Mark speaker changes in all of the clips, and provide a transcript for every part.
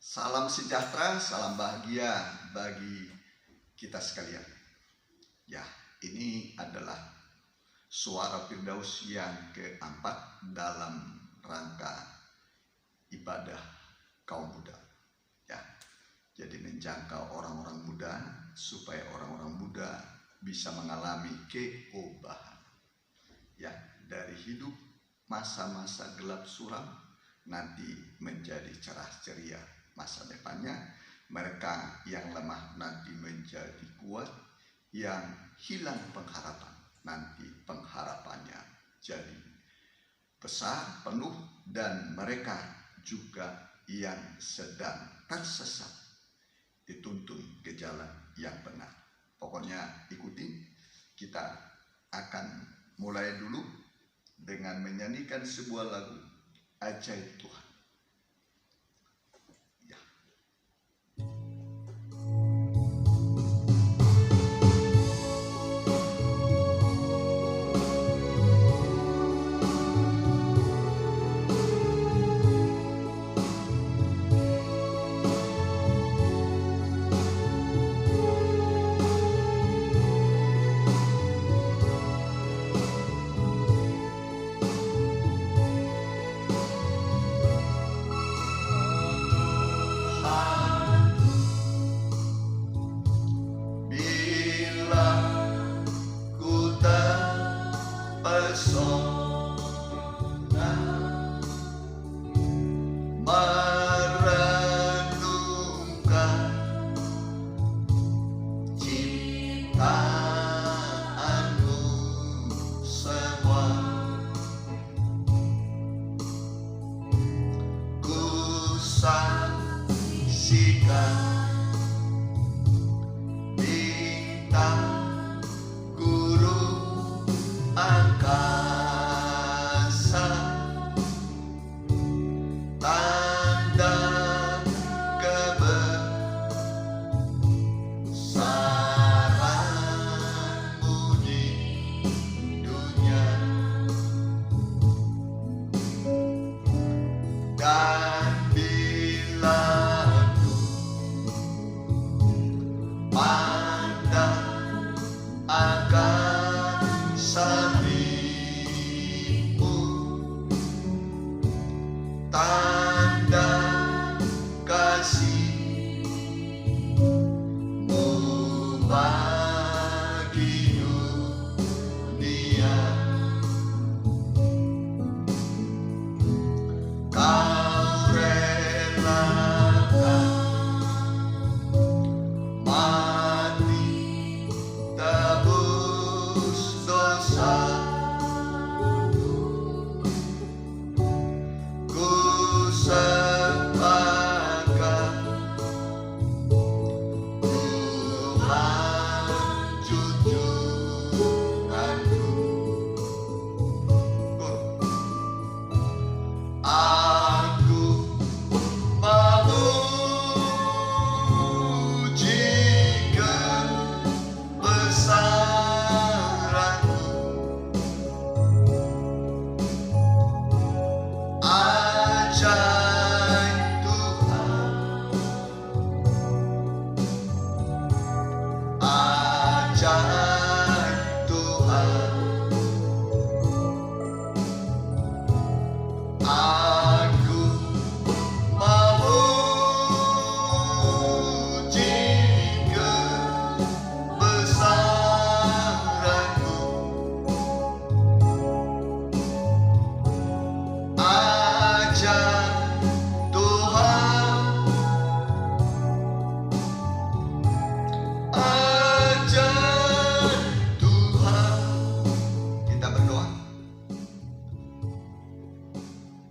Speaker 1: Salam sejahtera, salam bahagia bagi kita sekalian. Ya, ini adalah suara Firdaus yang keempat dalam rangka ibadah kaum muda. Ya, jadi menjangkau orang-orang muda supaya orang-orang muda bisa mengalami keobahan. Ya, dari hidup masa-masa gelap suram nanti menjadi cerah ceria masa depannya. Mereka yang lemah nanti menjadi kuat, yang hilang pengharapan nanti pengharapannya jadi besar, penuh, dan mereka juga yang sedang tersesat dituntun ke jalan yang benar. Pokoknya ikuti. Kita akan mulai dulu dengan menyanyikan sebuah lagu Ajaib Tuhan. Ya.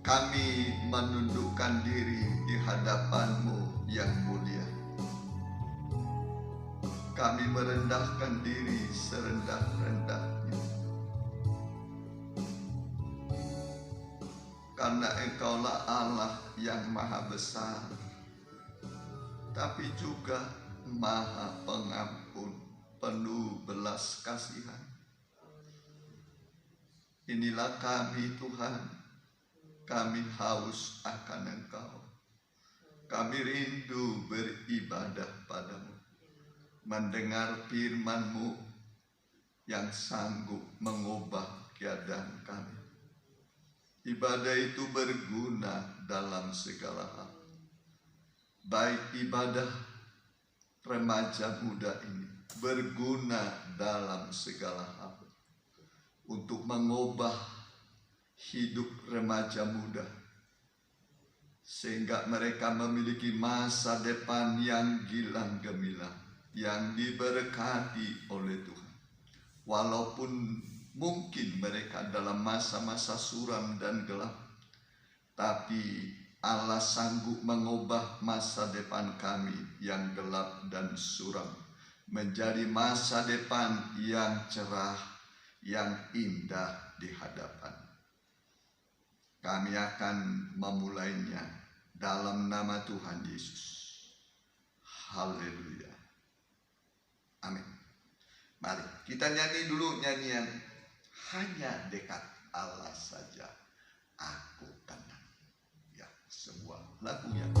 Speaker 1: Kami menundukkan diri di hadapan-Mu yang mulia. Kami merendahkan diri serendah-rendahnya. Karena Engkaulah Allah yang maha besar, tapi juga maha pengampun, penuh belas kasihan. Inilah kami, Tuhan. Kami haus akan Engkau. Kami rindu beribadah padamu, mendengar firman-Mu yang sanggup mengubah keadaan kami. Ibadah itu berguna dalam segala hal. Baik ibadah remaja muda ini berguna dalam segala hal untuk mengubah hidup remaja muda, sehingga mereka memiliki masa depan yang gilang gemilang, yang diberkati oleh Tuhan. Walaupun mungkin mereka dalam masa-masa suram dan gelap, tapi Allah sanggup mengubah masa depan kami yang gelap dan suram menjadi masa depan yang cerah, yang indah di hadapan. Kami akan memulainya dalam nama Tuhan Yesus. Haleluya. Amin. Mari kita nyanyi dulu nyanyian Hanya Dekat Allah Saja Aku Tenang. Ya, sebuah lagu yang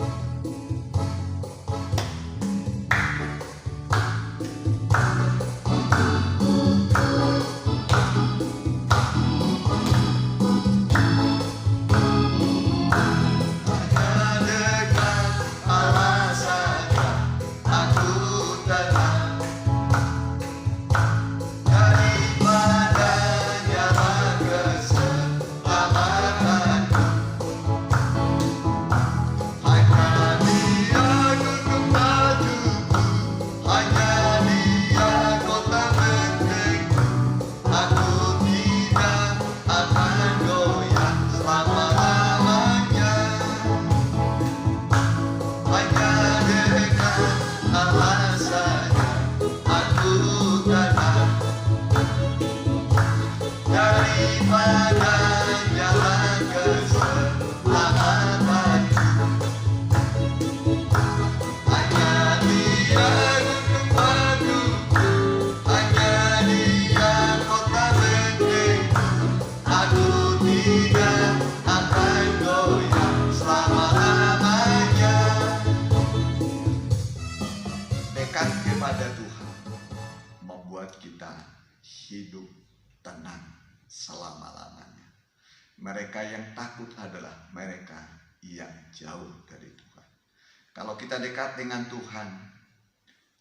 Speaker 1: kepada Tuhan membuat kita hidup tenang selama-lamanya. Mereka yang takut adalah mereka yang jauh dari Tuhan. Kalau kita dekat dengan Tuhan,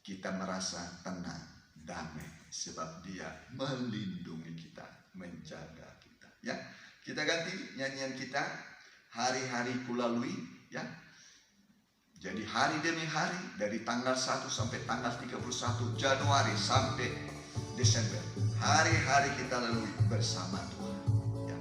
Speaker 1: kita merasa tenang, damai, sebab Dia melindungi kita, menjaga kita. Ya, kita ganti nyanyian kita, Hari-hari Kulalui, ya. Jadi hari demi hari, dari tanggal 1 sampai tanggal 31 Januari sampai Desember, hari-hari kita lalui bersama Tuhan. Ya.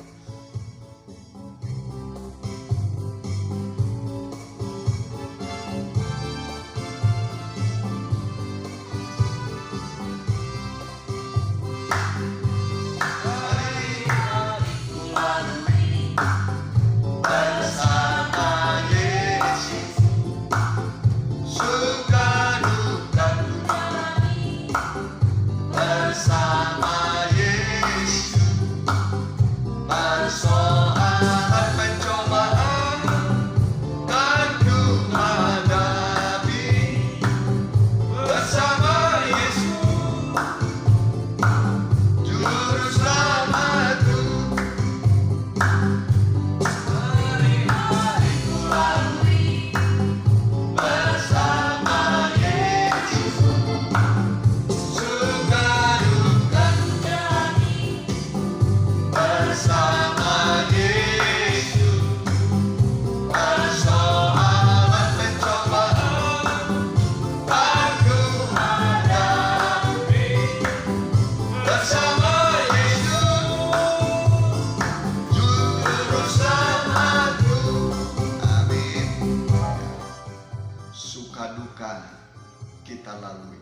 Speaker 1: Kita lalui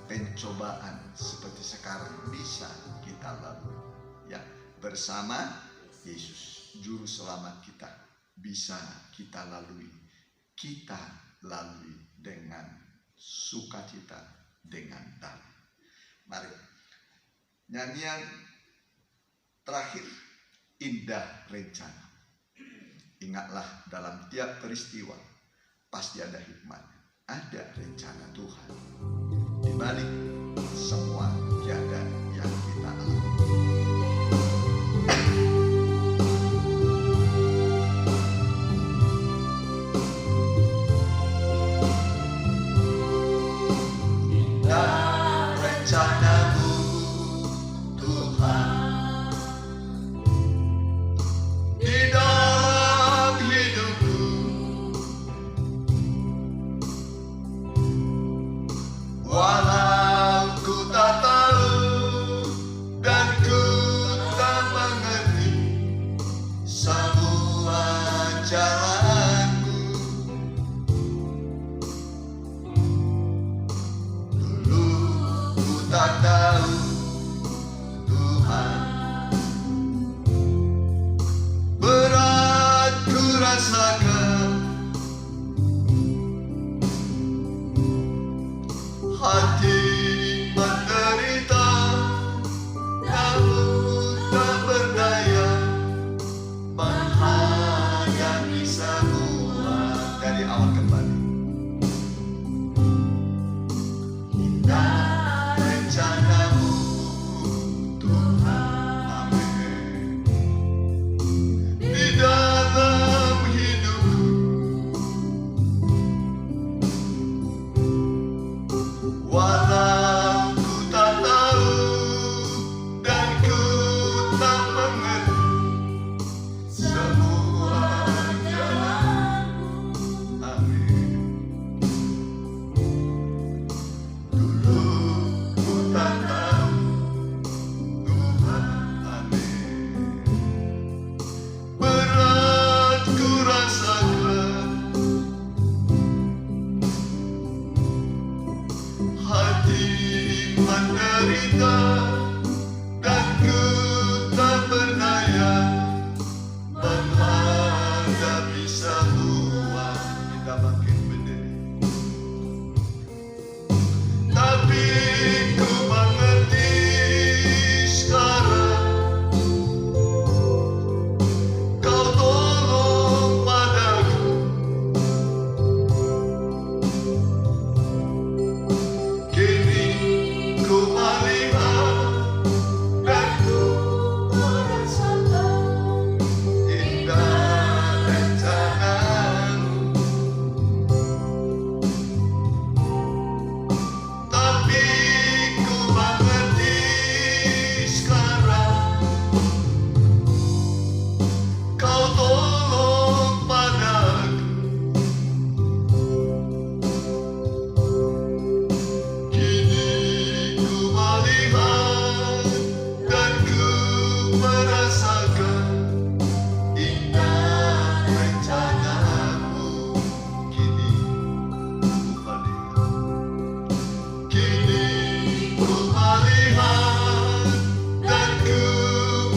Speaker 1: pencobaan seperti sekarang bisa kita lalui, ya, bersama Yesus Juru Selamat kita. Bisa kita lalui dengan sukacita, dengan damai. Mari nyanyian terakhir, Indah Rencana. Ingatlah dalam tiap peristiwa pasti ada hikmahnya. Ada rencana Tuhan di balik semua keadaan yang kita alami. Indah rencana-Mu Tuhan di dalam hidupku, walau ku tak tahu dan ku tak mengerti semua jalanku. Dulu ku tak tahu Tuhan, berat ku rasakan, hati menderita, namun tak berdaya menghadapi semua. Dari awal kembali. Indah rencana-Mu Tuhan, amin, di dalam hidupku, walau ku tak tahu dan ku tak mengerti semua jalanmu, amin. Dulu ku tak tahu Tuhan, amin, berat ku rasakan, hati menderita, dan ku tak berdaya menghadapi semua. Kita makin menderita, tapi ku mengerti sekarang Kau tolong padaku. Kini ku melihat dan ku merasakan indah rencana-Mu, tapi ku mengerti sekarang Kau tolong padaku. Kini ku melihat dan ku merasakan indah rencana-Mu. Kini ku melihat, kini ku melihat dan ku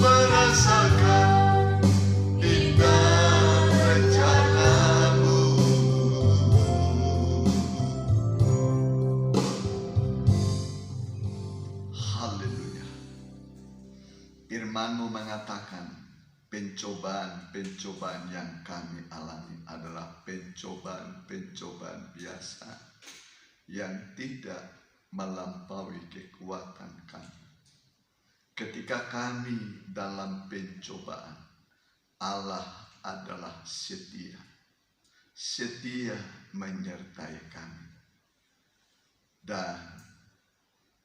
Speaker 1: merasakan indah rencana-Mu. Haleluya. Firman-Mu mengatakan pencobaan-pencobaan yang kami alami adalah pencobaan-pencobaan biasa yang tidak melampaui kekuatan kami. Ketika kami dalam pencobaan, Allah adalah setia. Setia menyertai kami. Dan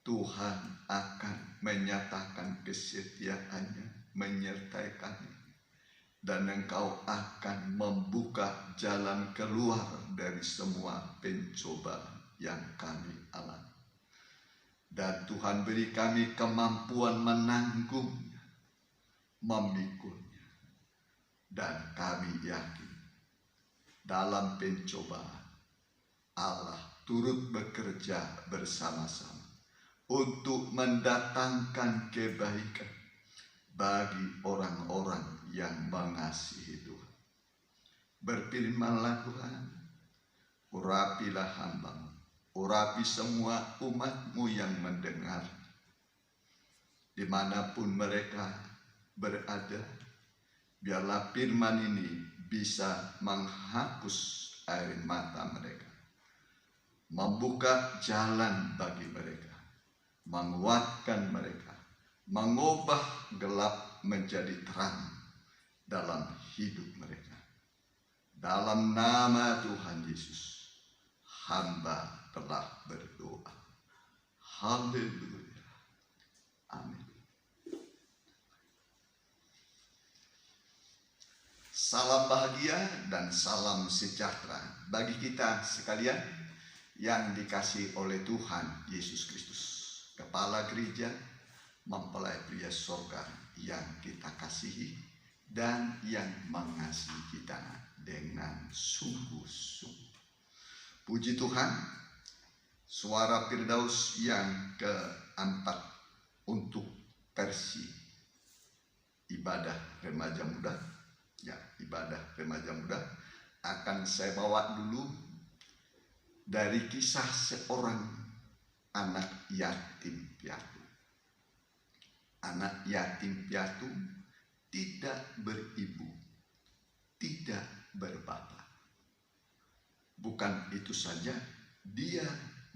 Speaker 1: Tuhan akan menyatakan kesetiaan-Nya menyertai kami. Dan Engkau akan membuka jalan keluar dari semua pencobaan yang kami alami. Dan Tuhan beri kami kemampuan menanggungnya, memikulnya. Dan kami yakin dalam pencobaan Allah turut bekerja bersama-sama untuk mendatangkan kebaikan bagi orang-orang yang mengasihi Tuhan. Berfirmanlah Tuhan, urapilah hamba-Mu, urapi semua umat-Mu yang mendengar, dimanapun mereka berada. Biarlah firman ini bisa menghapus air mata mereka, membuka jalan bagi mereka, menguatkan mereka, mengubah gelap menjadi terang dalam hidup mereka. Dalam nama Tuhan Yesus, hamba telah berdoa. Haleluya. Amin. Salam bahagia dan salam sejahtera bagi kita sekalian yang dikasihi oleh Tuhan Yesus Kristus, Kepala Gereja Mempelai Pria Sorga yang kita kasihi dan yang mengasihi kita dengan sungguh-sungguh. Puji Tuhan, suara Firdaus yang keempat untuk versi ibadah remaja muda. Ya, ibadah remaja muda akan saya bawa dulu dari kisah seorang anak yatim piatu. Anak yatim piatu tidak beribu, tidak berbapak. Bukan itu saja, dia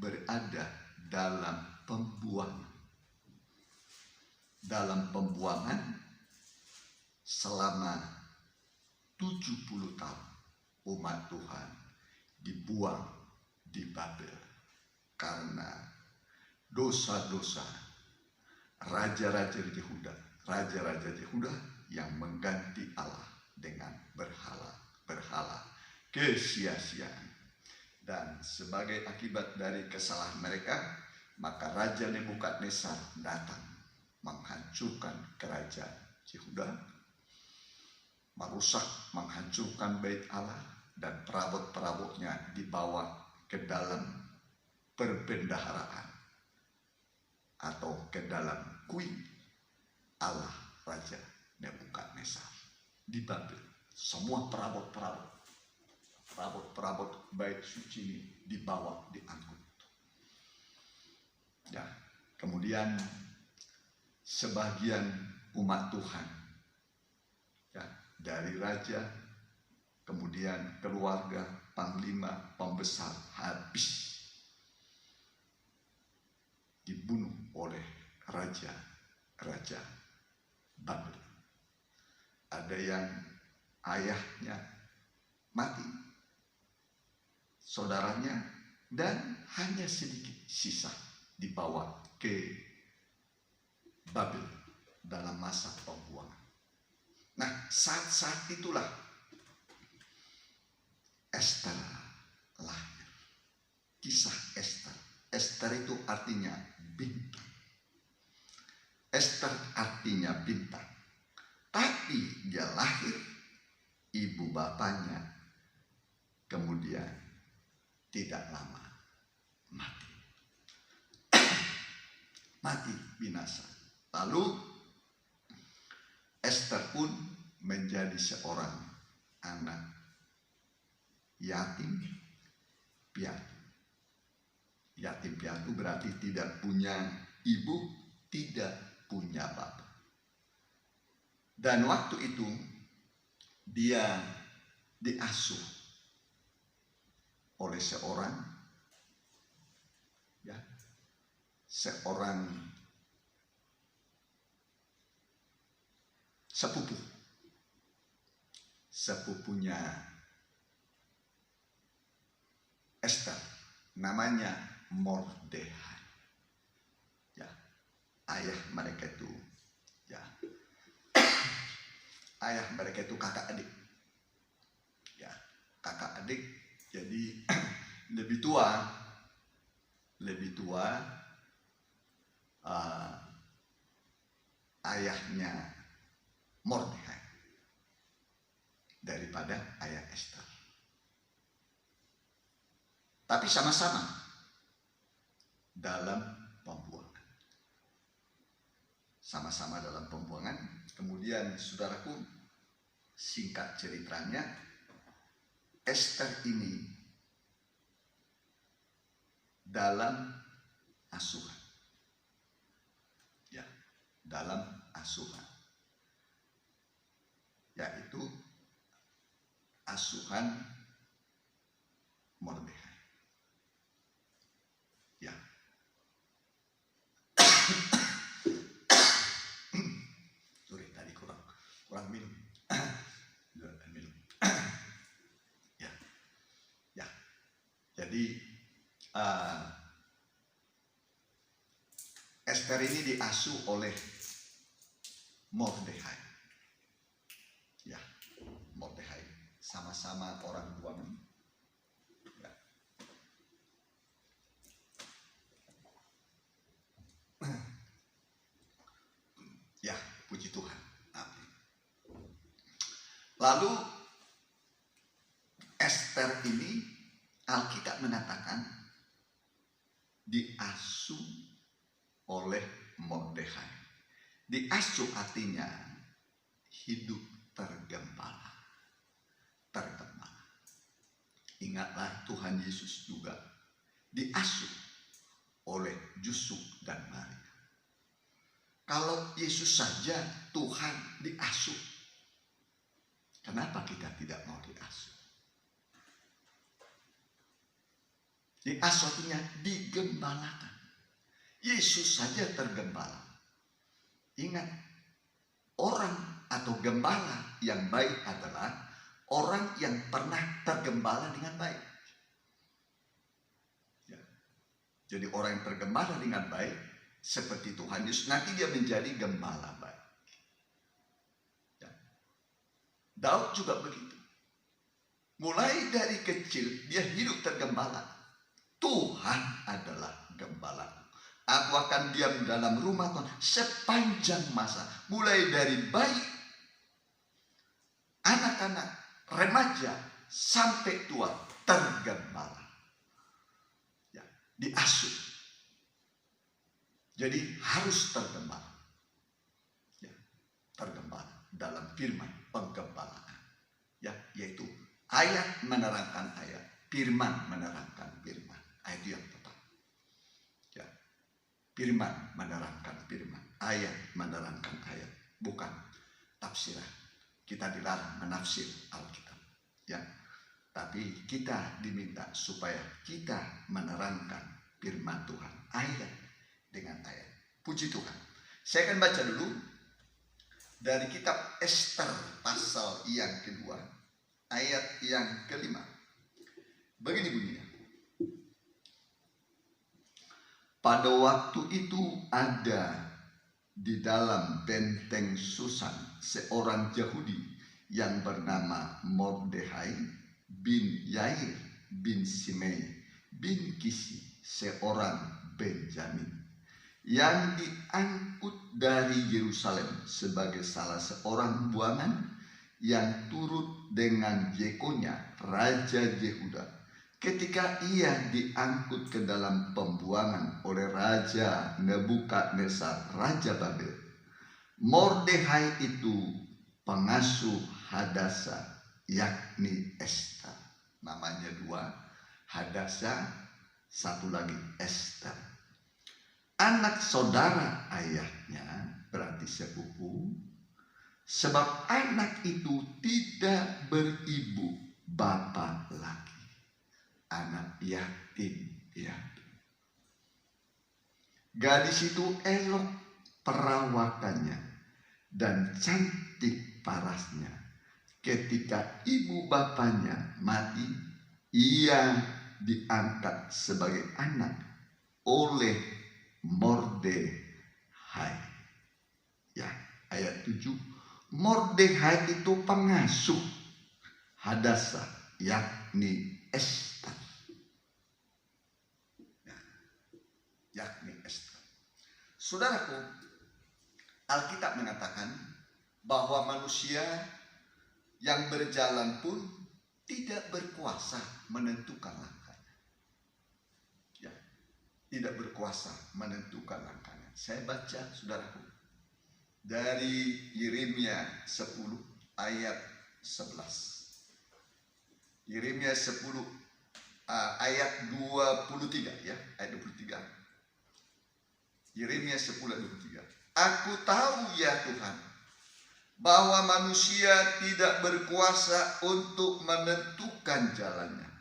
Speaker 1: berada dalam pembuangan. Dalam pembuangan selama 70 tahun umat Tuhan dibuang di Babel karena dosa-dosa raja-raja Yehuda yang mengganti Allah dengan berhala kesia-siaan. Dan sebagai akibat dari kesalahan mereka, maka Raja Nebukadnezar datang menghancurkan kerajaan Yehuda, merusak, menghancurkan bait Allah, dan perabot-perabotnya dibawa ke dalam perbendaharaan atau ke dalam kuil Allah Raja Nebukadnezar di Babel. Semua perabot-perabot bait suci ini dibawa, diangkut. Ya, kemudian sebagian umat Tuhan, ya, dari raja, kemudian keluarga, panglima, pembesar, habis dibunuh oleh raja Babel. Ada yang ayahnya mati, saudaranya, dan hanya sedikit sisa dibawa ke Babel dalam masa pembuangan. Nah, saat-saat itulah Ester lahir. Kisah Ester. Ester itu artinya bintang. Ester artinya bintang. Tapi dia lahir, ibu bapaknya kemudian tidak lama mati. Mati binasa. Lalu Ester pun menjadi seorang anak yatim piatu. Yatim piatu berarti tidak punya ibu, tidak punya bapak. Dan waktu itu dia diasuh oleh seorang sepupunya Ester, namanya Mordehai. Ya, ayah mereka itu kakak adik. Ya, kakak adik, jadi lebih tua ayahnya Mordehai daripada ayah Ester. Tapi sama-sama dalam pembuangan. Sama-sama dalam pembuangan. Kemudian saudaraku, singkat ceritanya, Ester ini dalam asuhan. Ya, dalam asuhan. Yaitu asuhan Mordekhai. Ya. Sorry, tadi kurang minum. Minum. Ya. Ya. Jadi Ester ini diasuh oleh Mordekhai. Ya, Mordekhai sama-sama orang buangan. Ya. Ya, puji Tuhan. Amin. Lalu Ester ini Alkitab mengatakan diasuh oleh Mordekhai. Diasuh artinya hidup tergembala. Tergembala. Ingatlah Tuhan Yesus juga diasuh oleh Yusuf dan Maria. Kalau Yesus saja Tuhan diasuh, kenapa kita tidak mau diasuh? Diasuh artinya digembalakan. Yesus saja tergembala. Ingat, orang atau gembala yang baik adalah orang yang pernah tergembala dengan baik. Ya. Jadi orang yang tergembala dengan baik seperti Tuhan Yesus, nanti dia menjadi gembala baik. Ya. Daud juga begitu. Mulai dari kecil dia hidup tergembala. Tuhan adalah gembalaku. Aku akan diam dalam rumah Tuhan sepanjang masa. Mulai dari bayi, anak-anak, remaja, sampai tua, tergembala. Ya, diasuh. Jadi harus tergembala. Ya, tergembala dalam firman penggembalaan. Ya, yaitu ayat menerangkan ayat, firman menerangkan firman. Itu yang tepat. Ya. Firman menerangkan firman, ayat menerangkan ayat, bukan tafsiran. Kita dilarang menafsir Alkitab. Ya. Tapi kita diminta supaya kita menerangkan firman Tuhan, ayat dengan ayat. Puji Tuhan. Saya akan baca dulu dari kitab Ester pasal yang kedua, ayat yang kelima. Begini bunyinya. Pada waktu itu ada di dalam benteng Susan seorang Yahudi yang bernama Mordekhai bin Yair bin Simei bin Kisi, seorang Benjamin, yang diangkut dari Yerusalem sebagai salah seorang buangan yang turut dengan Yekonya Raja Yehuda ketika ia diangkut ke dalam pembuangan oleh Raja Nebukadnezar, Raja Babel. Mordekhai itu pengasuh Hadasa, yakni Ester. Namanya dua, Hadasa, satu lagi Ester. Anak saudara ayahnya, berarti sepupu, sebab anak itu tidak beribu bapa lagi. Anak yatim piatu. Gadis itu elok perawakannya dan cantik parasnya. Ketika ibu bapanya mati, ia diangkat sebagai anak oleh Mordekhai. Ya, ayat 7. Mordekhai itu pengasuh Hadasa, yakni Ester. Yakni Ester. Saudaraku, Alkitab mengatakan bahwa manusia yang berjalan pun tidak berkuasa menentukan langkahnya. Ya, tidak berkuasa menentukan langkahnya. Saya baca, saudaraku, dari Yeremia 10 ayat 11. Yeremia 10 ayat 23 ya, ayat 23. Yeremia 10 ayat 23. Aku tahu ya Tuhan, bahwa manusia tidak berkuasa untuk menentukan jalannya,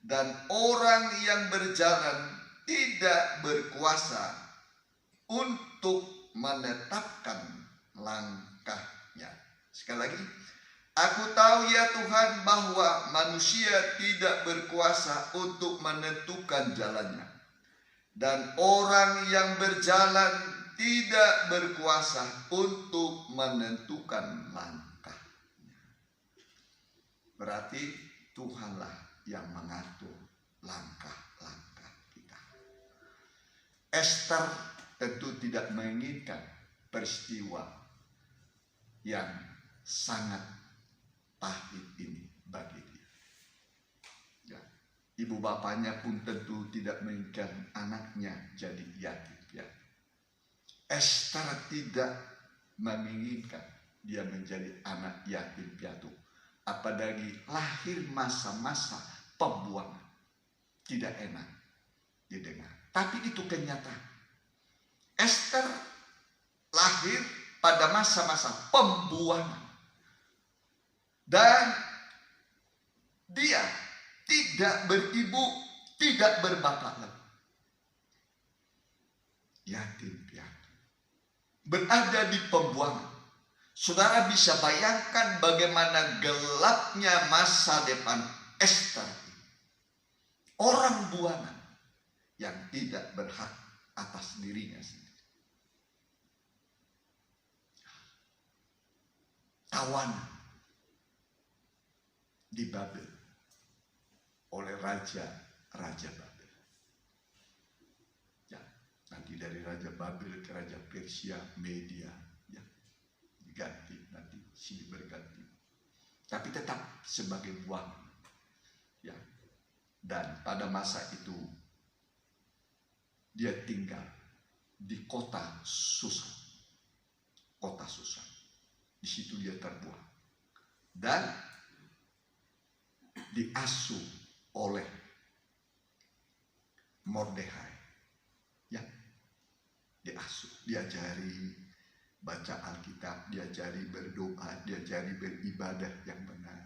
Speaker 1: dan orang yang berjalan tidak berkuasa untuk menetapkan langkahnya. Sekali lagi, aku tahu ya Tuhan bahwa manusia tidak berkuasa untuk menentukan jalannya, dan orang yang berjalan tidak berkuasa untuk menentukan langkahnya. Berarti Tuhanlah yang mengatur langkah-langkah kita. Ester tentu tidak menginginkan peristiwa yang sangat pahit ini bagi dia. Ya. Ibu bapaknya pun tentu tidak menginginkan anaknya jadi yatim piatu. Ester tidak menginginkan dia menjadi anak yatim piatu, apalagi lahir masa-masa pembuangan. Tidak enak didengar, tapi itu kenyataan. Ester lahir pada masa-masa pembuangan, dan dia tidak beribu, tidak berbapak lagi. Yatim piatu, berada di pembuangan. Saudara bisa bayangkan bagaimana gelapnya masa depan Ester, orang buangan yang tidak berhak atas dirinya sendiri. Tawanan di Babel oleh raja Babel. Ya, nanti dari raja Babel ke raja Persia, Media, ya, diganti nanti silih berganti. Tapi tetap sebagai buangan. Ya. Dan pada masa itu dia tinggal di kota Susan. Kota Susan. Di situ dia terbuang. Dan diasuh oleh Mordekai. Ya. Diasuh, diajari baca Alkitab, diajari berdoa, diajari beribadah yang benar.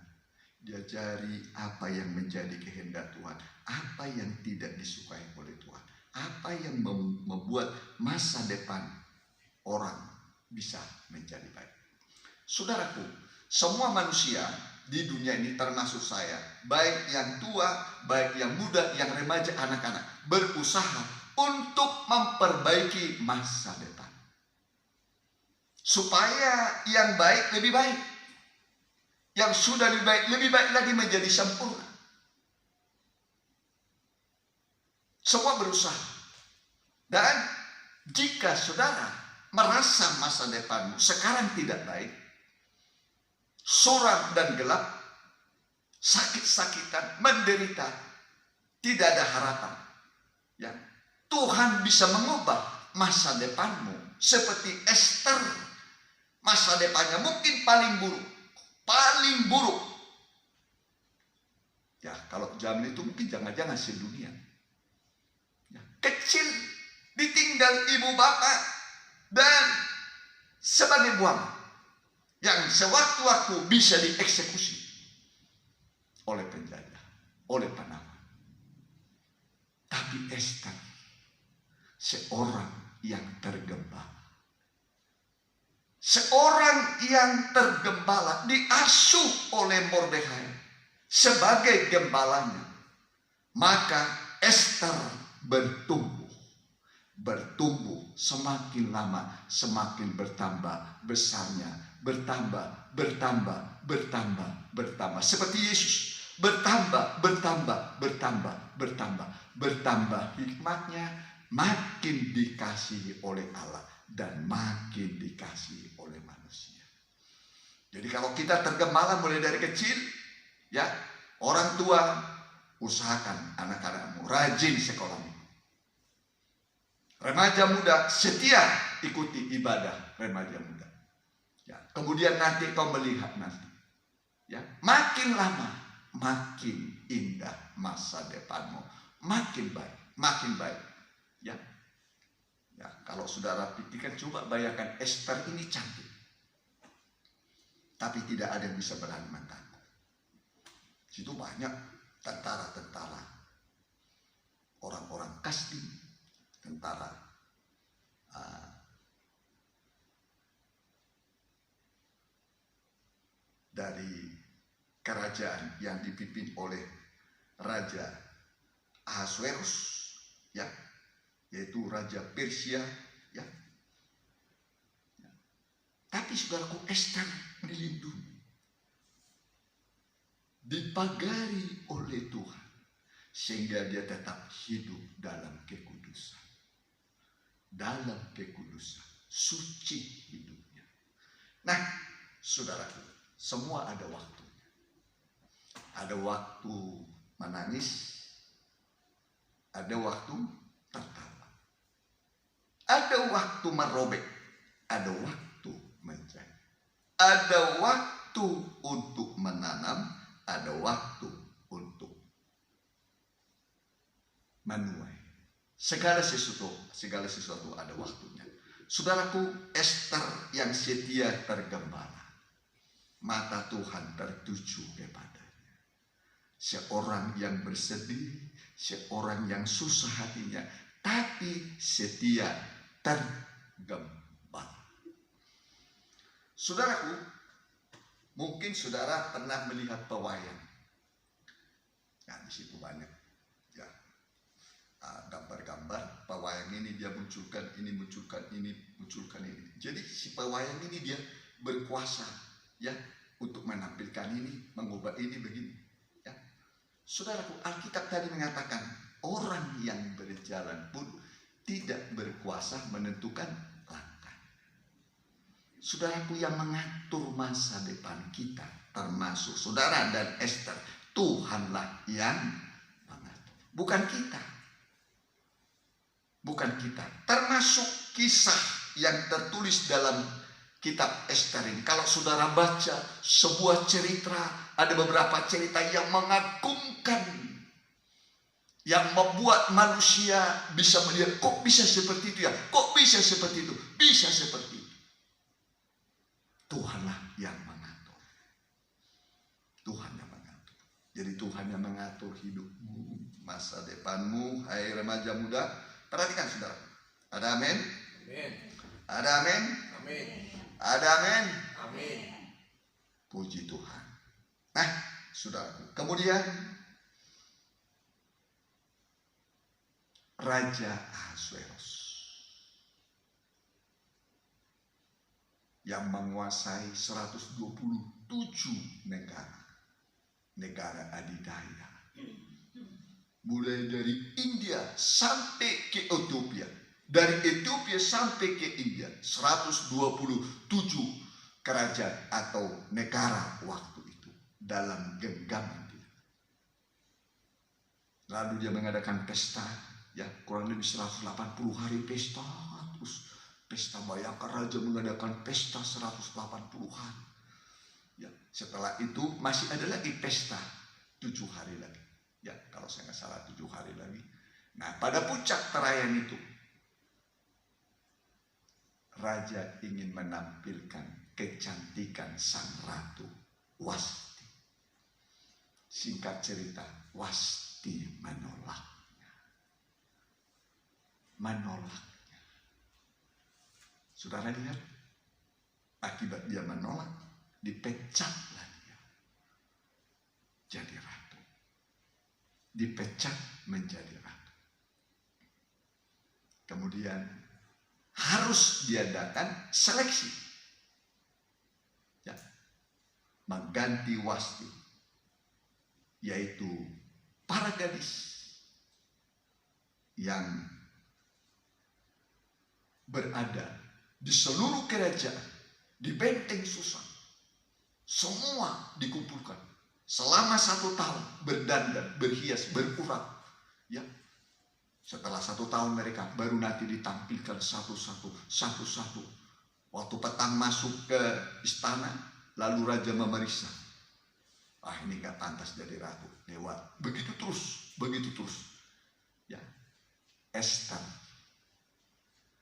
Speaker 1: Diajari apa yang menjadi kehendak Tuhan, apa yang tidak disukai oleh Tuhan, apa yang membuat masa depan orang bisa menjadi baik. Saudaraku, semua manusia di dunia ini termasuk saya, baik yang tua, baik yang muda, yang remaja, anak-anak, berusaha untuk memperbaiki masa depan. Supaya yang baik lebih baik. Yang sudah lebih baik lagi menjadi sempurna. Semua berusaha. Dan jika saudara merasa masa depanmu sekarang tidak baik, suram dan gelap, sakit-sakitan, menderita, tidak ada harapan, ya, Tuhan bisa mengubah masa depanmu seperti Ester. Masa depannya mungkin paling buruk. Ya, kalau zaman itu mungkin jangan-jangan sedunia. Ya, kecil, ditinggal ibu bapak, dan sebagai buangan yang sewaktu-waktu bisa dieksekusi oleh penjajah, oleh penawar. Tapi Ester, seorang yang tergembala. Seorang yang tergembala, diasuh oleh Mordekai sebagai gembalanya. Maka Ester bertumbuh semakin lama, semakin bertambah besarnya, bertambah. Seperti Yesus, bertambah hikmatnya, makin dikasihi oleh Allah dan makin dikasihi oleh manusia. Jadi kalau kita tergembala mulai dari kecil, ya, orang tua usahakan anak-anakmu rajin sekolahnya. Remaja muda setia ikuti ibadah remaja muda. Ya, kemudian nanti kau melihat nanti, ya, makin lama makin indah masa depanmu, makin baik, ya. Ya, kalau saudara pikirkan, coba bayangkan Ester ini cantik, tapi tidak ada yang bisa berani mengganggu. Situ banyak tentara-tentara, orang-orang Kasdim, tentara dari kerajaan yang dipimpin oleh Raja Ahasuerus, ya, yaitu Raja Persia, ya. Tapi saudaraku, Ester dilindungi, dipagari oleh Tuhan, sehingga dia tetap hidup dalam kekudusan. Dalam kekudusan, suci hidupnya. Nah, saudaraku, semua ada waktunya. Ada waktu menangis, ada waktu tertawa, ada waktu merobek, ada waktu menjadi, ada waktu untuk menanam, ada waktu untuk menuai. Segala sesuatu ada waktunya. Saudaraku, Ester yang setia tergembala, mata Tuhan tertuju kepadanya. Seorang yang bersedih, seorang yang susah hatinya, tapi setia tergembala. Saudaraku, mungkin saudara pernah melihat pewayang. Nah, di situ banyak, ya, gambar-gambar pewayang ini, dia munculkan ini, munculkan ini, munculkan ini. Jadi si pewayang ini dia berkuasa, ya, untuk menampilkan ini, mengubah ini begini, ya. Saudaraku, Alkitab tadi mengatakan orang yang berjalan pun tidak berkuasa menentukan langkah. Saudaraku, yang mengatur masa depan kita, termasuk saudara dan Ester, Tuhanlah yang mengatur, bukan kita. Bukan kita. Termasuk kisah yang tertulis dalam kitab Ester ini. Kalau saudara baca sebuah cerita, ada beberapa cerita yang mengagumkan, yang membuat manusia bisa melihat, kok bisa seperti itu ya? Kok bisa seperti itu? Bisa seperti itu. Tuhanlah yang mengatur. Tuhan yang mengatur. Jadi Tuhan yang mengatur hidupmu, masa depanmu, hai remaja muda. Perhatikan saudara. Ada amin? Amin. Ada amin? Amin. Ada amin? Amin. Puji Tuhan. Nah, saudara. Kemudian Raja Ahasuerus yang menguasai 127 negara adidaya. Mulai dari India sampai ke Ethiopia, dari Ethiopia sampai ke India, 127 kerajaan atau negara waktu itu dalam genggaman dia. Lalu dia mengadakan pesta, ya, kurang lebih 180 hari pesta, terus pesta. Bayangkan raja mengadakan pesta 180 hari. Ya, setelah itu masih ada lagi pesta 7 hari lagi. Ya, kalau saya nggak salah 7 hari lagi. Nah, pada puncak perayaan itu, raja ingin menampilkan kecantikan sang ratu Wasti. Singkat cerita, Wasti menolaknya. Menolaknya. Saudara lihat, akibat dia menolak, dipecatlah dia jadi ratu. Dipecat menjadi ratu. Kemudian harus diadakan seleksi, ya, mengganti Wasti, yaitu para gadis yang berada di seluruh kerajaan, di benteng Susan, semua dikumpulkan. Selama 1 tahun berdandan, berhias, berurat, ya. Setelah 1 tahun mereka baru nanti ditampilkan satu-satu. Waktu petang masuk ke istana, lalu raja memeriksa. Ah, ini gak pantas jadi ratu. Lewat. Begitu terus. Ya. Ester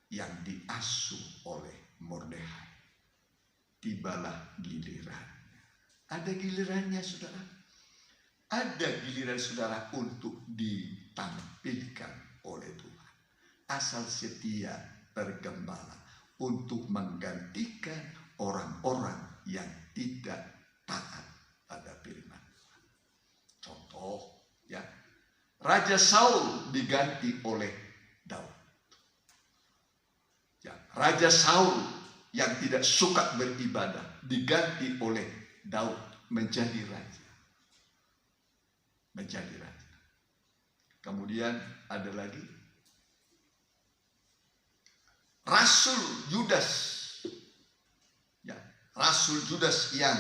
Speaker 1: yang diasuh oleh Mordekai, tibalah giliran. Ada gilirannya, saudara. ada giliran saudara untuk ditampilkan oleh Tuhan. Asal setia bergembala untuk menggantikan orang-orang yang tidak taat pada firman Tuhan. Contoh, ya, Raja Saul diganti oleh Daud. Ya, Raja Saul yang tidak suka beribadah diganti oleh Daud menjadi raja. Menjadi raja. Kemudian ada lagi Rasul Yudas. Ya, Rasul Yudas yang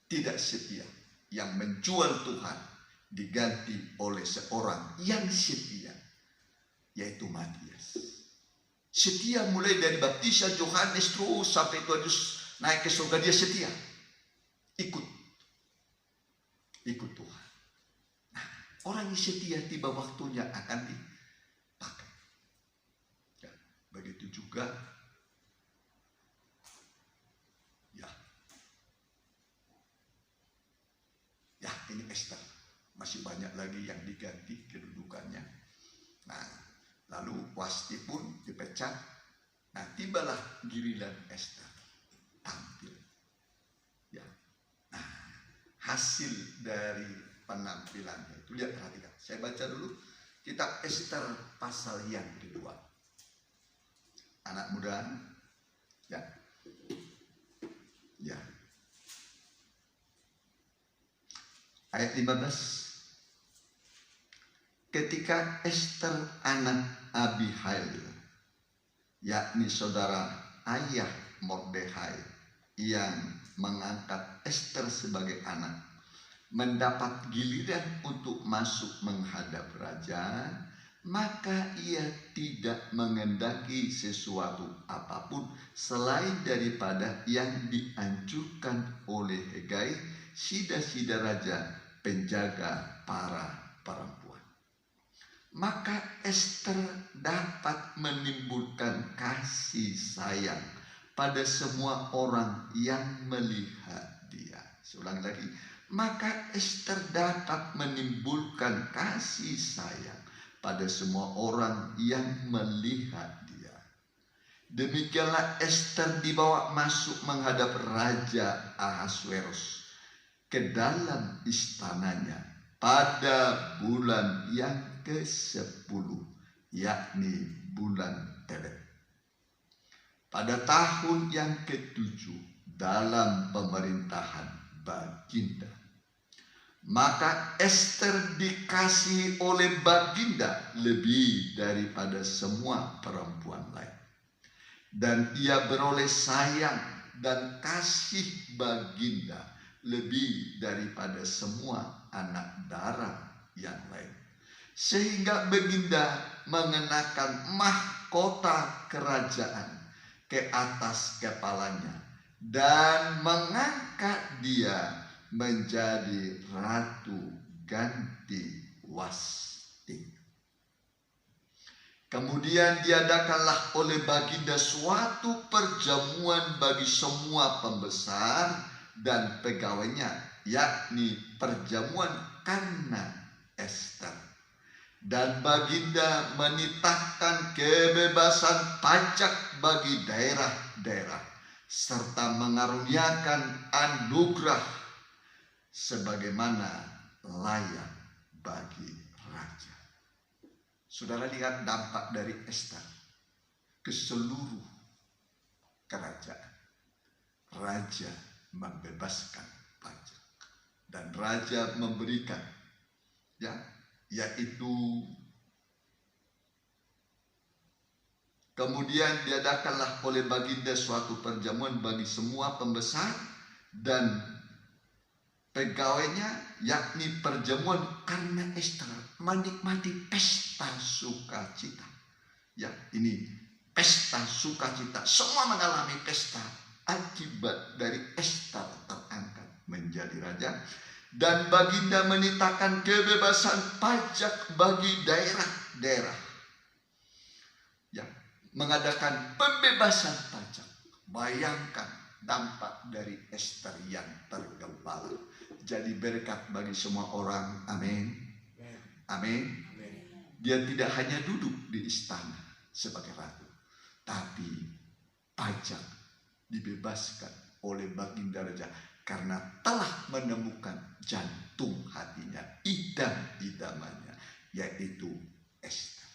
Speaker 1: tidak setia, yang menjual Tuhan, diganti oleh seorang yang setia, yaitu Matias. Setia mulai dari baptisan Yohanes terus sampai Tuhan Yesus naik ke surga, dia setia. Ikut Tuhan. Nah, orang yang setia tiba waktunya akan dipakai. Ya, begitu juga ya ini Esther. Masih banyak lagi yang diganti kedudukannya. Nah, lalu Wasti pun dipecat. Nah, tibalah giliran Esther tampil. Ya. Nah, hasil dari penampilannya itu, lihat, perhatikan. Saya baca dulu kitab Esther pasal yang kedua. Anak muda, ya. Ya. Ayat 15. Ketika Esther anak Abihail, yakni saudara ayah Mordekhai, yang mengangkat Esther sebagai anak, mendapat giliran untuk masuk menghadap raja, maka ia tidak mengendaki sesuatu apapun selain daripada yang dianjurkan oleh Hegai, sida-sida raja, penjaga para perempuan. Maka Esther dapat menimbulkan kasih sayang pada semua orang yang melihat dia. Saya ulangi lagi. Maka Esther dapat menimbulkan kasih sayang pada semua orang yang melihat dia. Demikianlah Esther dibawa masuk menghadap Raja Ahasuerus ke dalam istananya pada bulan yang ke-10, yakni bulan Tebet, pada tahun yang ke-7 dalam pemerintahan Baginda. Maka Esther dikasihi oleh Baginda lebih daripada semua perempuan lain, dan ia beroleh sayang dan kasih Baginda lebih daripada semua anak darah yang lain, sehingga Baginda mengenakan mahkota kerajaan ke atas kepalanya dan mengangkat dia menjadi ratu ganti Wasti. Kemudian diadakanlah oleh Baginda suatu perjamuan bagi semua pembesar dan pegawainya, yakni perjamuan karena Esther. Dan Baginda menitahkan kebebasan pajak bagi daerah-daerah, serta mengaruniakan anugerah sebagaimana layak bagi raja. Saudara lihat dampak dari Esther ke seluruh kerajaan. Raja membebaskan pajak dan raja memberikan, ya, yaitu kemudian diadakanlah oleh Baginda suatu perjamuan bagi semua pembesar dan pegawainya, yakni perjamuan karena Esther, menikmati pesta sukacita. Ya, ini pesta sukacita. Semua mengalami pesta akibat dari Esther terangkat menjadi raja. Dan Baginda menitahkan kebebasan pajak bagi daerah-daerah. Ya, mengadakan pembebasan pajak. Bayangkan dampak dari Esther yang tergembala. jadi berkat bagi semua orang. Amin. Amin. Dia tidak hanya duduk di istana sebagai ratu, tapi pajak dibebaskan oleh Baginda Raja karena telah menemukan jantung hatinya, idam-idamannya, yaitu Ester.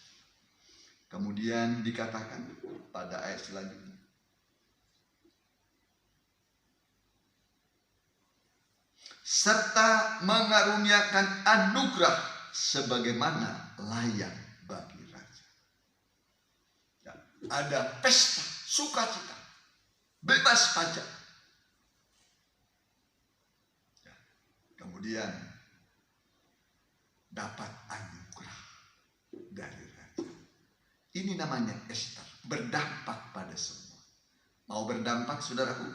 Speaker 1: Kemudian dikatakan pada ayat selanjutnya, serta mengaruniakan anugerah sebagaimana layak bagi raja. Ya, ada pesta sukacita, bebas pajak. Ya, kemudian dapat anugerah dari raja. Ini namanya Ester, berdampak pada semua. Mau berdampak, saudaraku?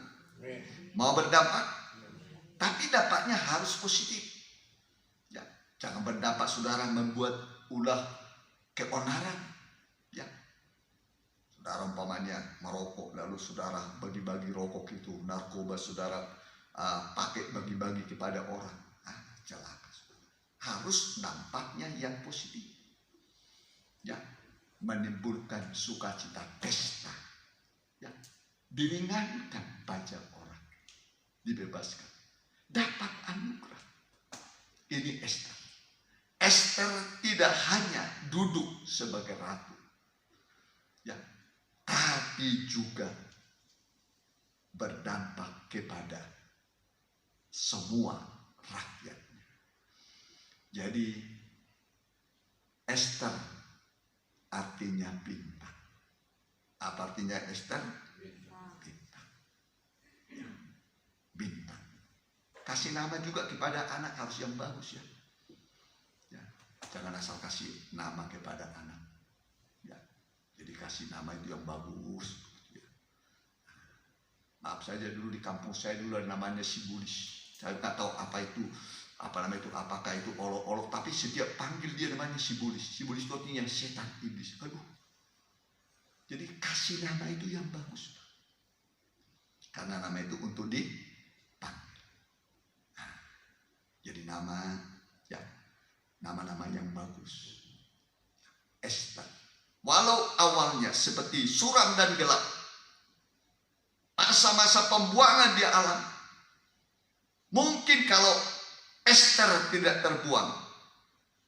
Speaker 1: Mau berdampak? Tapi dampaknya harus positif. Ya, jangan berdampak saudara membuat ulah keonaran. Ya, saudara umpamanya merokok, lalu saudara bagi-bagi rokok itu, narkoba saudara pakai bagi-bagi kepada orang. Celaka saudara. Harus dampaknya yang positif. Ya, menimbulkan sukacita, pesta. Ya, diringankan pajak orang, dibebaskan. Dapat anugerah. Ini Ester. Ester tidak hanya duduk sebagai ratu, ya, tapi juga berdampak kepada semua rakyatnya. Jadi Ester artinya bintang. Apa artinya Ester? Bintang. Bintang. Kasih nama juga kepada anak harus yang bagus ya. Ya, jangan asal kasih nama kepada anak. Ya, jadi kasih nama itu yang bagus. Ya. Maaf saja dulu di kampung saya dulu ada namanya Sibulis. Saya nggak tahu apa itu, apakah itu olok-olok. Tapi setiap panggil dia namanya Sibulis. Sibulis itu artinya setan, iblis. Aduh. Jadi kasih nama itu yang bagus. Karena nama itu untuk dipanggil. Jadi nama, ya, nama-nama yang bagus. Ester. Walau awalnya seperti suram dan gelap, masa-masa pembuangan dia alami. Mungkin kalau Ester tidak terbuang,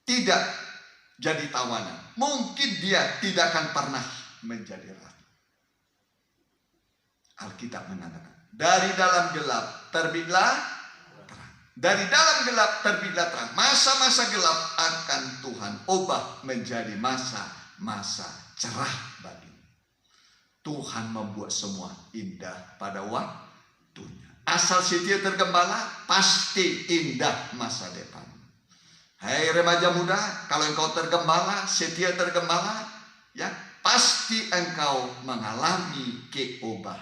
Speaker 1: tidak jadi tawanan, mungkin dia tidak akan pernah menjadi ratu. Alkitab mengatakan, dari dalam gelap terbitlah. Dari dalam gelap terbitlah terang. Masa-masa gelap akan Tuhan ubah menjadi masa-masa cerah bagimu. Tuhan membuat semua indah pada waktunya. Asal setia tergembala, pasti indah masa depan. Hai remaja muda, kalau engkau tergembala, setia tergembala, ya, pasti engkau mengalami keubah.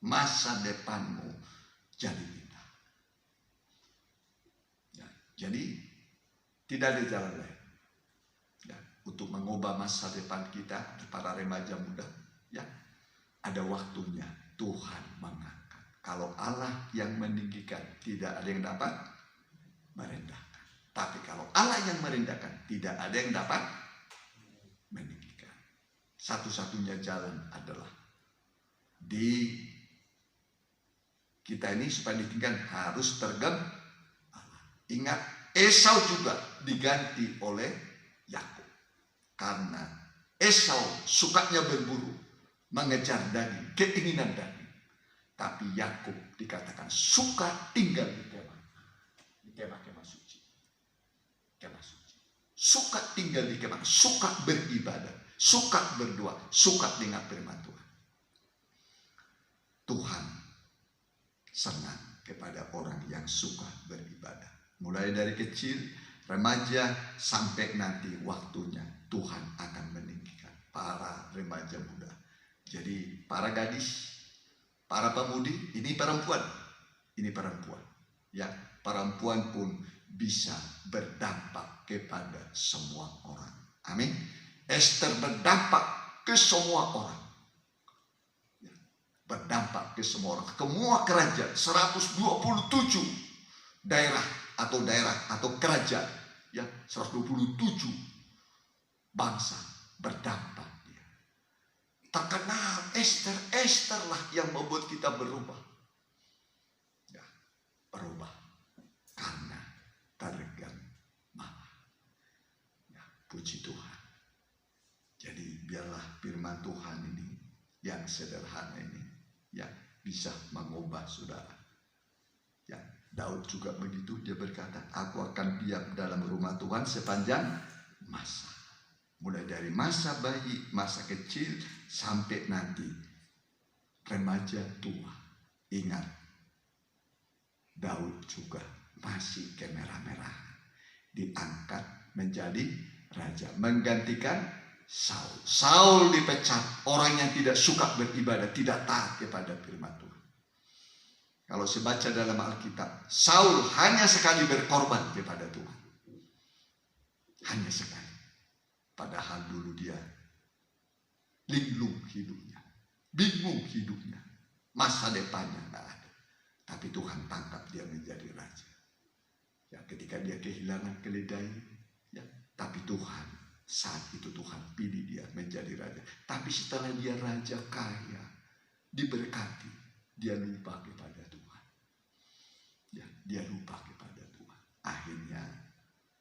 Speaker 1: Masa depanmu jadi indah. Jadi tidak ada jalan lain ya, untuk mengubah masa depan kita, para remaja muda. Ya, ada waktunya Tuhan mengangkat. Kalau Allah yang meninggikan, tidak ada yang dapat merendahkan. Tapi kalau Allah yang merendahkan, tidak ada yang dapat meninggikan. Satu-satunya jalan adalah di kita ini supaya ditinggikan harus tergembala. Ingat, Esau juga diganti oleh Yakub. Karena Esau sukanya berburu, mengejar daging, keinginan daging. Tapi Yakub dikatakan suka tinggal di kemah suci. Kemah suci. Suka tinggal di kemah, suka beribadah, suka berdoa, suka dengar firman Tuhan. Tuhan senang kepada orang yang suka beribadah. Mulai dari kecil, remaja, sampai nanti waktunya Tuhan akan meninggikan para remaja muda. Jadi para gadis, para pemudi, ini perempuan. Ya, perempuan pun bisa berdampak kepada semua orang. Amin. Ester berdampak ke semua orang. Ya, berdampak ke semua orang. Semua kerajaan 127 daerah atau kerajaan, ya 127 bangsa berdampak. Ya. Terkenal Ester lah yang membuat kita berubah. Ya, berubah karena tergembala. Ya, puji Tuhan. Jadi biarlah firman Tuhan ini yang sederhana ini yang bisa mengubah saudara. Ya, Daud juga begitu, dia berkata, aku akan diam dalam rumah Tuhan sepanjang masa. Mulai dari masa bayi, masa kecil, sampai nanti remaja tua. Ingat, Daud juga masih kemerah-merahan. Diangkat menjadi raja, menggantikan Saul. Saul dipecat, orang yang tidak suka beribadah, tidak taat kepada firman Tuhan. Kalau saya baca dalam Alkitab, Saul hanya sekali berkorban kepada Tuhan. Hanya sekali. Padahal dulu dia linglung hidupnya, bingung hidupnya, masa depannya tidak ada. Tapi Tuhan tangkap dia menjadi raja. Ya, ketika dia kehilangan keledai, ya, tapi Tuhan saat itu Tuhan pilih dia menjadi raja. Tapi setelah dia raja kaya, diberkati, dia lupa kepada Tuhan. Ya, dia lupa kepada Tuhan. Akhirnya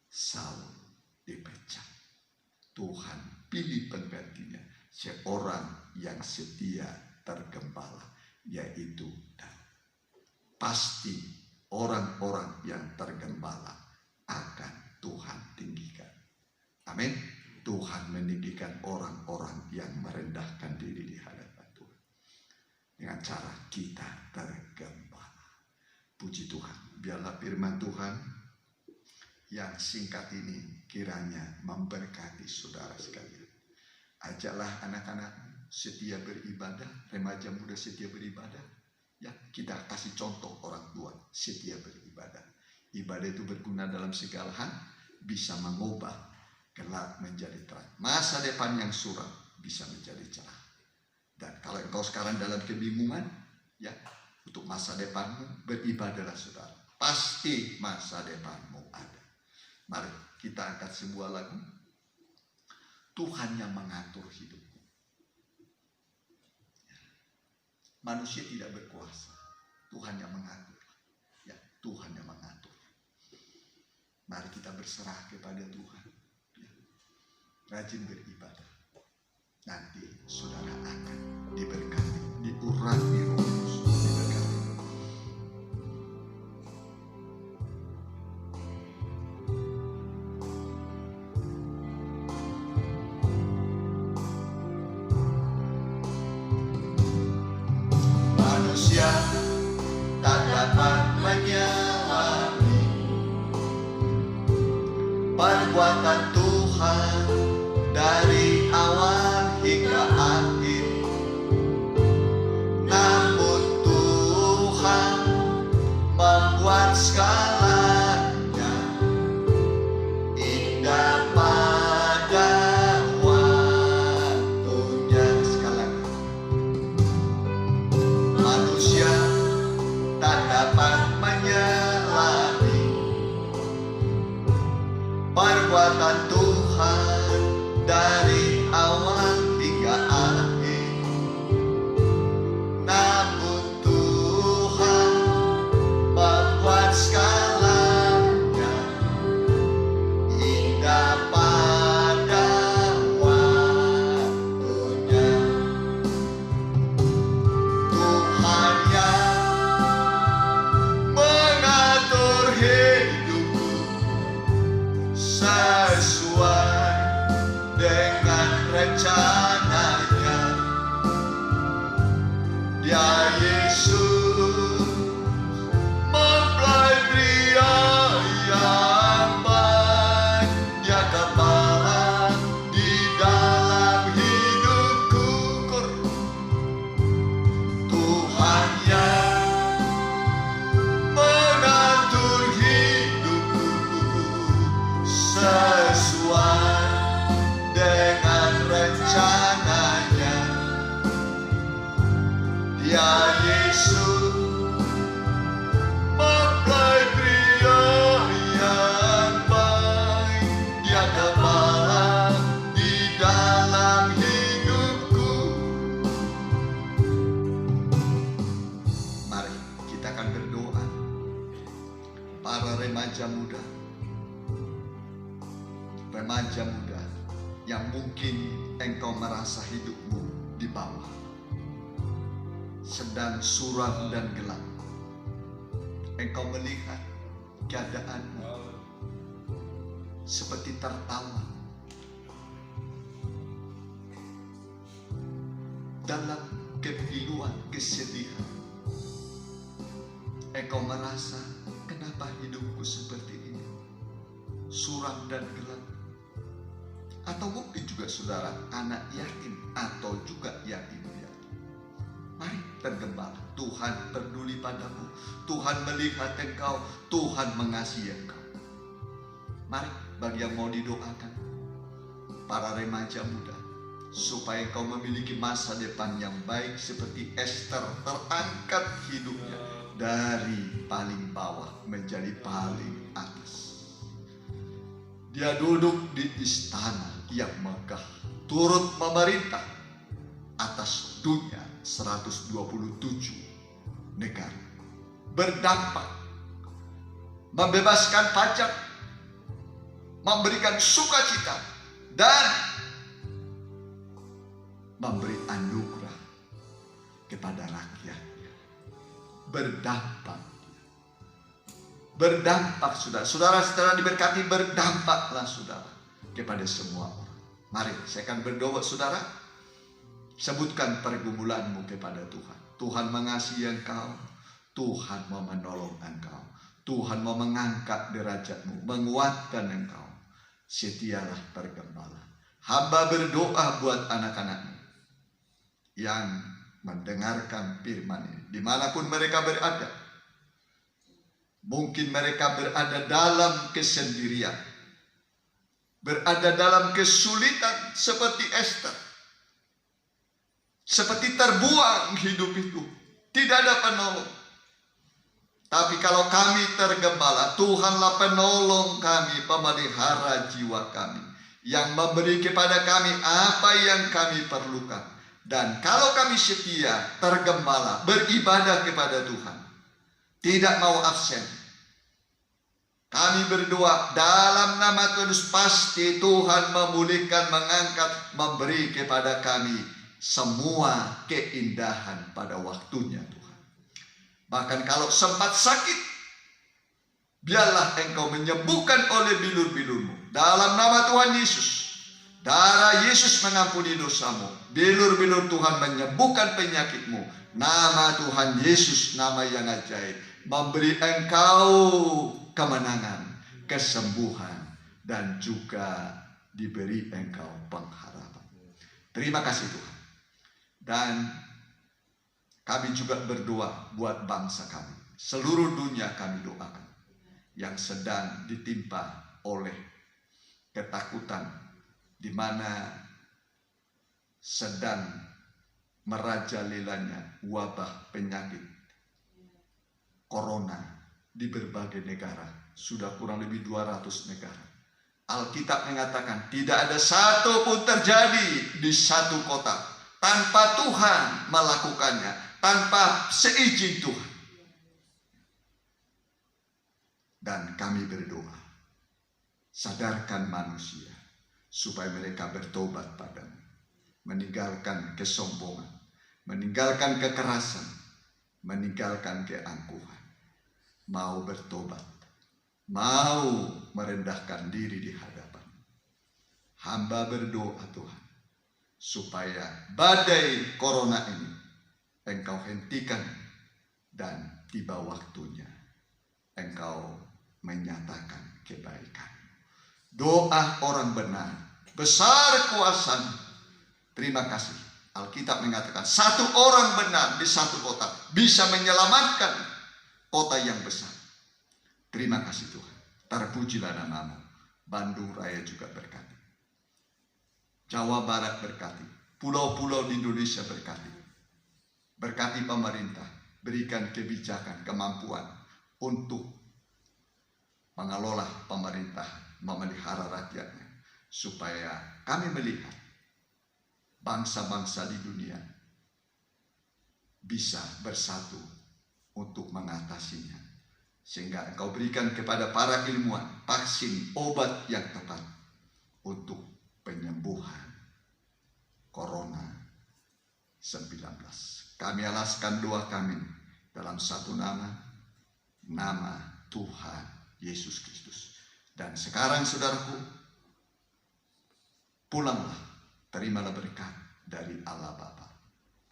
Speaker 1: Saul dipecat. Tuhan pilih penggantinya, seorang yang setia tergembala, yaitu Daud. Pasti orang-orang yang tergembala akan Tuhan tinggikan. Amin. Tuhan meninggikan orang-orang yang merendahkan diri di hadapan Tuhan. Dengan cara kita tergembala. Puji Tuhan, biarlah firman Tuhan yang singkat ini kiranya memberkati saudara sekalian. Ajaklah anak-anak setia beribadah, remaja muda setia beribadah. Ya, kita kasih contoh orang tua setia beribadah. Ibadah itu berguna dalam segala hal, bisa mengubah gelap menjadi terang. Masa depan yang suram bisa menjadi cerah. Dan kalau engkau sekarang dalam kebingungan, ya, untuk masa depanmu, beribadahlah saudara. Pasti masa depanmu ada. Mari kita angkat sebuah lagu. Tuhan yang mengatur hidupmu. Manusia tidak berkuasa. Tuhan yang mengatur. Ya, Tuhan yang mengatur. Mari kita berserah kepada Tuhan. Ya. Rajin beribadah. Nanti saudara akan diberkati, diurapi Roh Kudus.
Speaker 2: Tak dapat menyelami perbuatan Tuhan dari awal hingga akhir. Namun Tuhan membuat segalanya indah pada waktunya. Sekali manusia tak dapat menyelami perbuatan Tuhan dari awal hingga akhir. Namun Tuhan membuat segalanya indah pada waktunya. Tuhan yang mengatur hidupku sesuai dengan
Speaker 1: remaja muda yang mungkin engkau merasa hidupmu di bawah, sedang suram dan gelap. Engkau melihat keadaanmu seperti tertawa dalam kepiluan, kesedihan. Engkau merasa, kenapa hidupku seperti ini, suram dan gelap. Atau mungkin juga saudara anak yatim atau juga yatim piatu. Mari tergembala, Tuhan peduli padamu, Tuhan melihat engkau, Tuhan mengasihi engkau. Mari bagi yang mau didoakan, para remaja muda, supaya engkau memiliki masa depan yang baik seperti Esther, terangkat hidupnya dari paling bawah menjadi paling atas. Dia duduk di istana yang megah, turut memerintah atas dunia 127 negara, berdampak, membebaskan pajak, memberikan sukacita, dan memberi anugerah kepada rakyatnya. Berdampak saudara-saudara diberkati, berdampaklah saudara kepada semua orang. Mari saya akan berdoa saudara, sebutkan pergumulanmu kepada Tuhan. Tuhan mengasihi engkau, Tuhan mau menolong engkau, Tuhan mau mengangkat derajatmu, menguatkan engkau. Setialah tergembala. Hamba berdoa buat anak-anakmu yang mendengarkan firman ini, dimanapun mereka berada. Mungkin mereka berada dalam kesendirian, berada dalam kesulitan seperti Esther, seperti terbuang hidup itu, tidak ada penolong. Tapi kalau kami tergembala, Tuhanlah penolong kami, pemelihara jiwa kami, yang memberi kepada kami apa yang kami perlukan. Dan kalau kami setia, tergembala, beribadah kepada Tuhan, tidak mau absen, kami berdoa dalam nama Tuhan Yesus, pasti Tuhan memulihkan, mengangkat, memberi kepada kami semua keindahan pada waktunya Tuhan. Bahkan kalau sempat sakit, biarlah engkau menyembuhkan oleh bilur-bilurmu. Dalam nama Tuhan Yesus, darah Yesus mengampuni dosamu. Bilur-bilur Tuhan menyembuhkan penyakitmu. Nama Tuhan Yesus, nama yang ajaib, memberi engkau kemenangan, kesembuhan, dan juga diberi engkau pengharapan. Terima kasih Tuhan. Dan kami juga berdoa buat bangsa kami. Seluruh dunia kami doakan yang sedang ditimpa oleh ketakutan, di mana sedang merajalelanya wabah penyakit corona di berbagai negara. Sudah kurang lebih 200 negara. Alkitab mengatakan tidak ada satu pun terjadi di satu kota tanpa Tuhan melakukannya, tanpa seizin Tuhan. Dan kami berdoa, sadarkan manusia supaya mereka bertobat padamu, meninggalkan kesombongan, meninggalkan kekerasan, meninggalkan keangkuhan, mau bertobat, mau merendahkan diri di hadapan. Hamba berdoa Tuhan, supaya badai corona ini engkau hentikan, dan tiba waktunya engkau menyatakan kebaikan. Doa orang benar besar kuasanya. Terima kasih. Alkitab mengatakan satu orang benar di satu kota bisa menyelamatkan kota yang besar. Terima kasih Tuhan. Terpujilah namamu. Bandung Raya juga berkati, Jawa Barat berkati, pulau-pulau di Indonesia berkati. Berkati pemerintah, berikan kebijakan, kemampuan untuk mengelola pemerintah, memelihara rakyatnya, supaya kami melihat bangsa-bangsa di dunia bisa bersatu untuk mengatasinya. Sehingga engkau berikan kepada para ilmuwan vaksin, obat yang tepat, untuk penyembuhan Corona-19. Kami alaskan doa kami dalam satu nama Tuhan Yesus Kristus. Dan sekarang saudaraku, pulanglah, terimalah berkat dari Allah Bapa,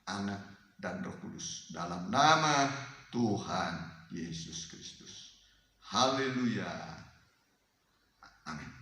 Speaker 1: Anak, dan Roh Kudus dalam nama Tuhan Yesus Kristus. Haleluya. Amin.